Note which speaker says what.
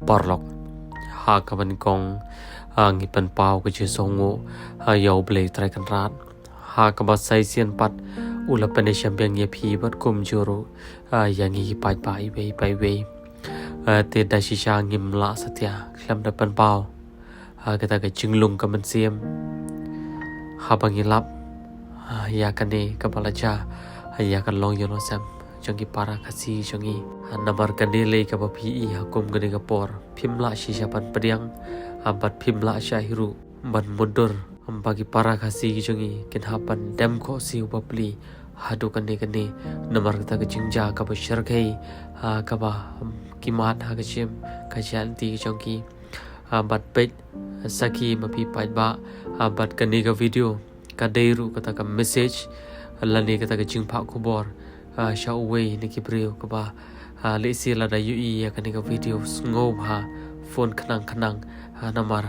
Speaker 1: porlok ha kaban kong ngi pan pau ke che songo yo ble trai kan rat ha ka ba sai sian pat ula pane champion ye phi bat kum juro yangi pai pai te da shi sha ngim la satya khlam da pan pau ka ta ka jinglung ka man siam ha bangi lap ya kan ne ka balaja ya kan long yo no sam changi para kasi changi namar kan ne le ka ba phi hakum kan ka por phimla shi sha pan padiang bat phimla sha hiru ban mundur bagi para kasi changi kin hapan dem ko si upapli hadu kan ne namar ta ka jingja ka ba shar kai ka ba kimat ha ka chim ka janti changi bat pet saki ma pi pai ba bat kan ne ka video ka deiru ka ta ka message lani ka ta ka jingpha ko bor sha away ni ki breu ka ba le si la da ui ka ne ka video ngo ha phone khanang namar